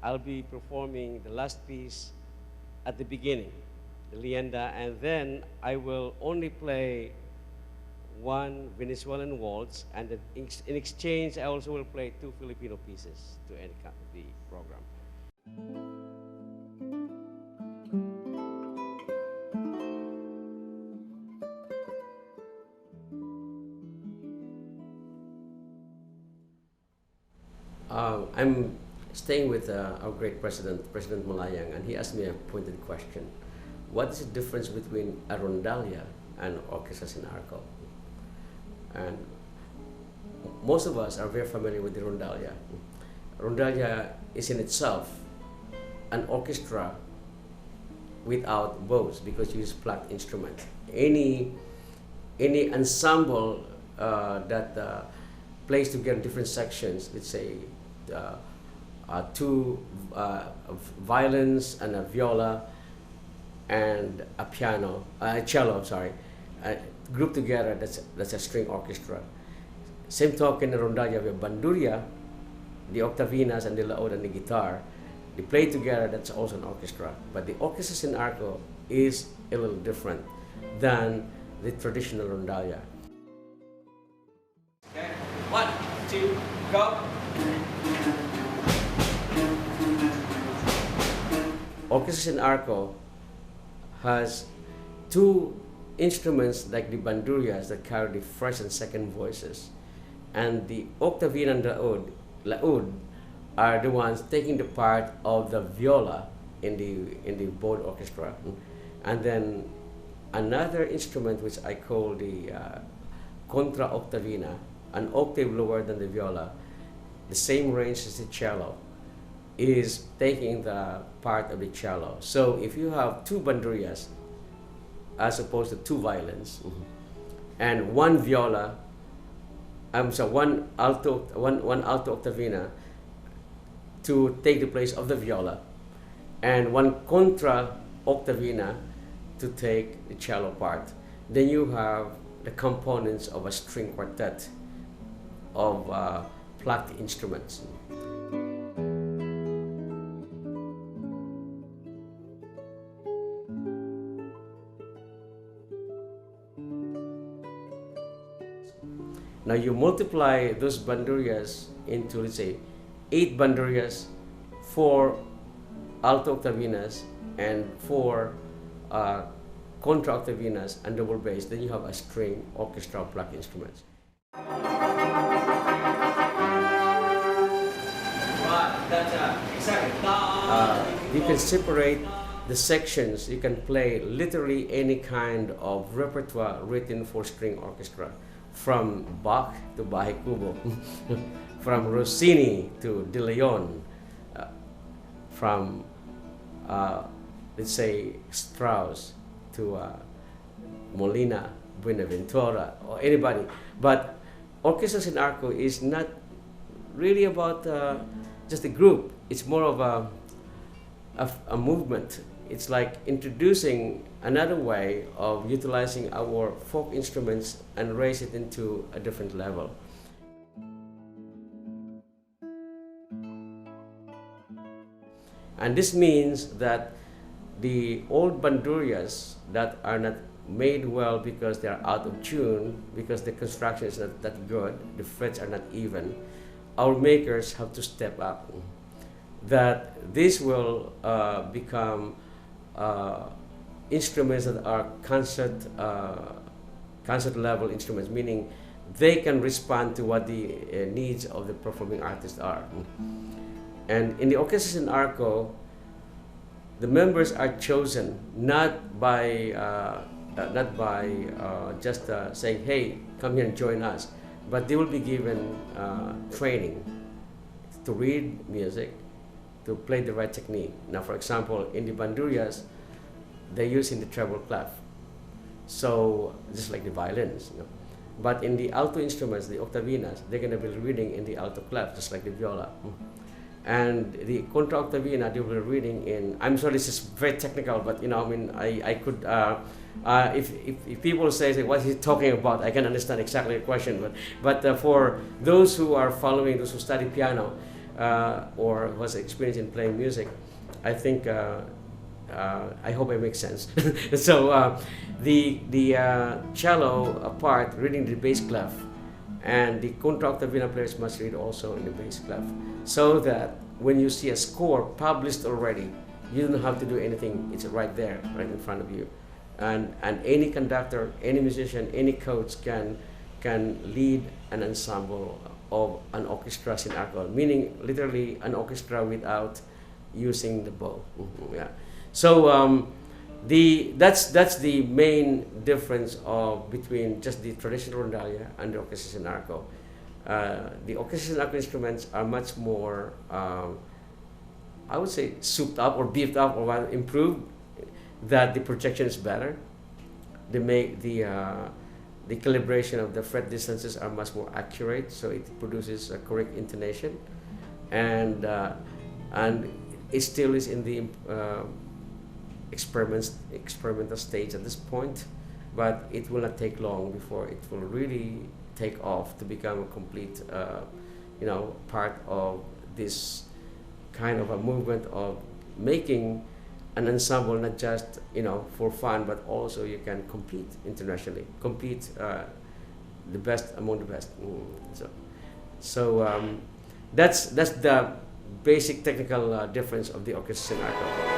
I'll be performing the last piece at the beginning, the Lienda, and then I will only play one Venezuelan waltz, and then in exchange, I also will play two Filipino pieces to end the program. I'm staying with our great president, President Malayang, and he asked me a pointed question. What is the difference between a rondalia and orchestras in Arco? And most of us are very familiar with the rondalia. Rondalia is in itself an orchestra without bows because you use plucked instrument. Any ensemble that plays together different sections, let's say two violins and a viola and a piano, cello, sorry, grouped together, that's a string orchestra. Same token in rondalia, we have banduria, the octavinas and the laud and the guitar. They play together, that's also an orchestra. But the orchestras in Arco is a little different than the traditional rondalia. Okay, 1, 2, go. Orchestras in Arco has two instruments like the bandurias that carry the first and second voices, and the octavina and the laud are the ones taking the part of the viola in the board orchestra, and then another instrument which I call the contra octavina, an octave lower than the viola, the same range as the cello, is taking the part of the cello. So if you have two bandurias as opposed to two violins, and one viola, one alto octavina to take the place of the viola, and one contra octavina to take the cello part, then you have the components of a string quartet of plucked instruments. Now you multiply those bandurias into, let's say, 8 bandurias, 4 alto octavinas, and 4 contra octavinas and double bass, then you have a string orchestra of plucked instruments. You can separate the sections. You can play literally any kind of repertoire written for string orchestra, from Bach to Bahay Kubo, from Rossini to De Leon, from let's say Strauss to Molina, Buenaventura, or anybody. But orchestras in Arco is not really about just a group. It's more of a movement. It's like introducing another way of utilizing our folk instruments and raise it into a different level. And this means that the old bandurias that are not made well because they are out of tune, because the construction is not that good, the frets are not even, our makers have to step up. That this will become instruments that are concert level instruments, meaning they can respond to what the needs of the performing artist are. And in the orchestras in Arco, the members are chosen not by just saying, "Hey, come here and join us," but they will be given training to read music, to play the right technique. Now, for example, in the bandurias, they use in the treble clef, so just like the violins. But in the alto instruments, the octavinas, they're going to be reading in the alto clef, just like the viola. And the contra octavina, they will be reading in, I'm sorry, this is very technical, but I mean, I could, if people say, what he's talking about, I can understand exactly the question, but for those who are following, those who study piano, or who has experience in playing music, I think I hope it makes sense. So the cello part reading the bass clef, and the contra octavina players must read also in the bass clef, so that when you see a score published already, you don't have to do anything. It's right there, right in front of you, and any conductor, any musician, any coach can lead an ensemble of an orchestra in Arco, meaning literally an orchestra without using the bow. Yeah. So that's the main difference of between just the traditional rondalia and the orchestra in Arco. The orchestra in Arco instruments are much more, I would say, souped up or beefed up or rather improved. That the projection is better. They make the calibration of the fret distances are much more accurate, so it produces a correct intonation, and it still is in the experimental stage at this point, but it will not take long before it will really take off to become a complete, part of this kind of a movement of making an ensemble not just for fun, but also you can compete internationally, compete the best among the best. So that's the basic technical difference of the orchestra and Arco.